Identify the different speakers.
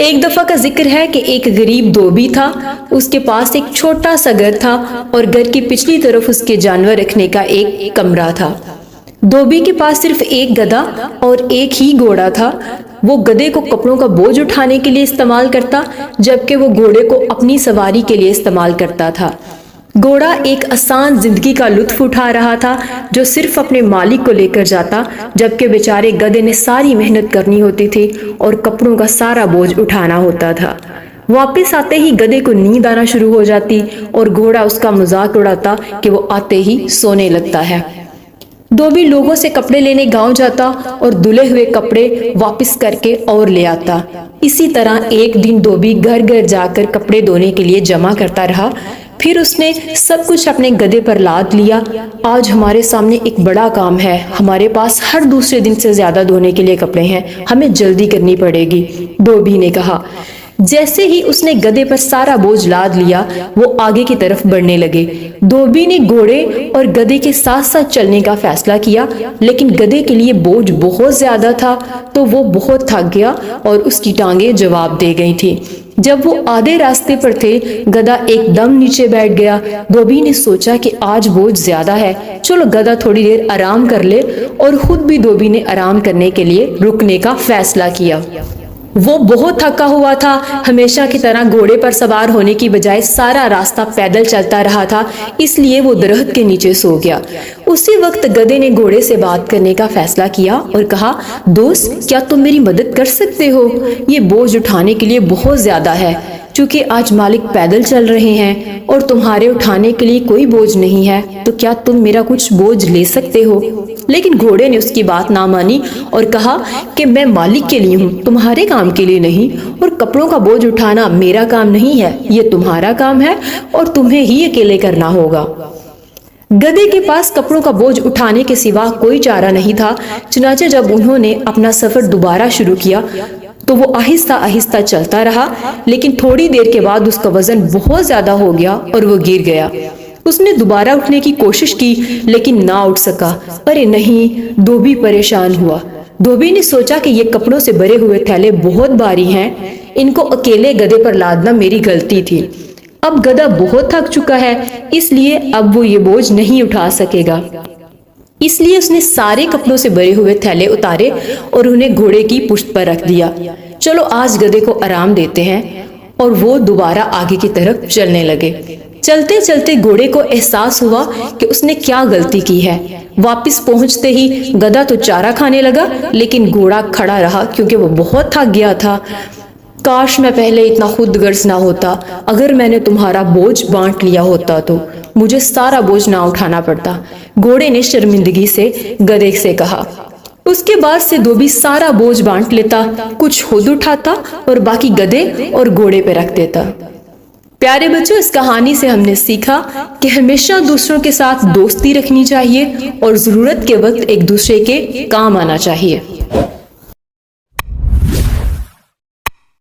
Speaker 1: ایک دفعہ کا ذکر ہے کہ ایک غریب دھوبی تھا، اس کے پاس ایک چھوٹا سا گھر تھا اور گھر کی پچھلی طرف اس کے جانور رکھنے کا ایک کمرہ تھا۔ دھوبی کے پاس صرف ایک گدھا اور ایک ہی گھوڑا تھا۔ وہ گدھے کو کپڑوں کا بوجھ اٹھانے کے لیے استعمال کرتا، جبکہ وہ گھوڑے کو اپنی سواری کے لیے استعمال کرتا تھا۔ گھوڑا ایک آسان زندگی کا لطف اٹھا رہا تھا جو صرف اپنے مالک کو لے کر جاتا، جبکہ بیچارے گدھے نے ساری محنت کرنی ہوتی تھی اور کپڑوں کا سارا بوجھ اٹھانا ہوتا تھا۔ واپس آتے ہی گدھے کو نیند آنا شروع ہو جاتی اور گھوڑا اس کا مذاق اڑاتا کہ وہ آتے ہی سونے لگتا ہے۔ دھوبی لوگوں سے کپڑے لینے گاؤں جاتا اور دھلے ہوئے کپڑے واپس کر کے اور لے آتا۔ اسی طرح ایک دن دھوبی گھر گھر جا کر کپڑے دھونے کے لیے جمع کرتا رہا، پھر اس نے سب کچھ اپنے گدھے پر لاد لیا۔ آج ہمارے سامنے ایک بڑا کام ہے، ہمارے پاس ہر دوسرے دن سے زیادہ دھونے کے لیے کپڑے ہیں، ہمیں جلدی کرنی پڑے گی، دھوبی نے کہا۔ جیسے ہی اس نے گدھے پر سارا بوجھ لاد لیا، وہ آگے کی طرف بڑھنے لگے۔ دھوبی نے گھوڑے اور گدھے کے ساتھ ساتھ چلنے کا فیصلہ کیا، لیکن گدھے کے لیے بوجھ بہت زیادہ تھا تو وہ بہت تھک گیا اور اس کی ٹانگیں جواب دے گئی تھی۔ جب وہ آدھے راستے پر تھے، گدھا ایک دم نیچے بیٹھ گیا۔ دھوبی نے سوچا کہ آج بوجھ زیادہ ہے، چلو گدھا تھوڑی دیر آرام کر لے، اور خود بھی دھوبی نے آرام کرنے کے لیے رکنے کا فیصلہ کیا۔ وہ بہت تھکا ہوا تھا، ہمیشہ کی طرح گھوڑے پر سوار ہونے کی بجائے سارا راستہ پیدل چلتا رہا تھا، اس لیے وہ درخت کے نیچے سو گیا۔ اسی وقت گدھے نے گھوڑے سے بات کرنے کا فیصلہ کیا اور کہا، دوست، کیا تم میری مدد کر سکتے ہو؟ یہ بوجھ اٹھانے کے لیے بہت زیادہ ہے۔ چونکہ آج مالک پیدل چل رہے ہیں اور تمہارے اٹھانے کے لیے کوئی بوجھ نہیں ہے، تو کیا تم میرا کچھ بوجھ لے سکتے ہو؟ لیکن گھوڑے نے اس کی بات نہ مانی اور کہا کہ میں مالک کے لیے ہوں، تمہارے کام کے لیے نہیں، اور کپڑوں کا بوجھ اٹھانا میرا کام نہیں ہے، یہ تمہارا کام ہے اور تمہیں ہی اکیلے کرنا ہوگا۔ گدھے کے پاس کپڑوں کا بوجھ اٹھانے کے سوا کوئی چارہ نہیں تھا، چنانچہ جب انہوں نے اپنا سفر دوبارہ شروع کیا تو وہ آہستہ آہستہ چلتا رہا، لیکن تھوڑی دیر کے بعد اس کا وزن بہت زیادہ ہو گیا اور وہ گر گیا۔ اس نے دوبارہ اٹھنے کی کوشش کی لیکن نہ اٹھ سکا۔ ارے نہیں، دھوبی پریشان ہوا۔ دھوبی نے سوچا کہ یہ کپڑوں سے بھرے ہوئے تھیلے بہت بھاری ہیں، ان کو اکیلے گدھے پر لادنا میری غلطی تھی۔ اب گدھا بہت تھک چکا ہے، اس لیے اب وہ یہ بوجھ نہیں اٹھا سکے گا۔ اس لیے اس نے سارے کپڑوں سے بھرے ہوئے تھیلے اتارے اور انہیں گھوڑے کی پشت پر رکھ دیا۔ چلو آج گدھے کو آرام دیتے ہیں، اور وہ دوبارہ آگے کی طرف چلنے لگے۔ چلتے چلتے گھوڑے کو احساس ہوا کہ اس نے کیا غلطی کی ہے۔ واپس پہنچتے ہی گدھا تو چارہ کھانے لگا، لیکن گھوڑا کھڑا رہا کیونکہ وہ بہت تھک گیا تھا۔ کاش میں پہلے اتنا خود غرض نہ ہوتا، اگر میں نے تمہارا بوجھ بانٹ لیا ہوتا تو مجھے سارا بوجھ نہ اٹھانا پڑتا، گھوڑے نے شرمندگی سے گدھے سے کہا۔ اس کے بعد سے دھوبی سارا بوجھ بانٹ لیتا، کچھ خود اٹھاتا اور باقی گدھے اور گھوڑے پہ رکھ دیتا۔ پیارے بچوں، اس کہانی سے ہم نے سیکھا کہ ہمیشہ دوسروں کے ساتھ دوستی رکھنی چاہیے اور ضرورت کے وقت ایک دوسرے کے کام آنا چاہیے۔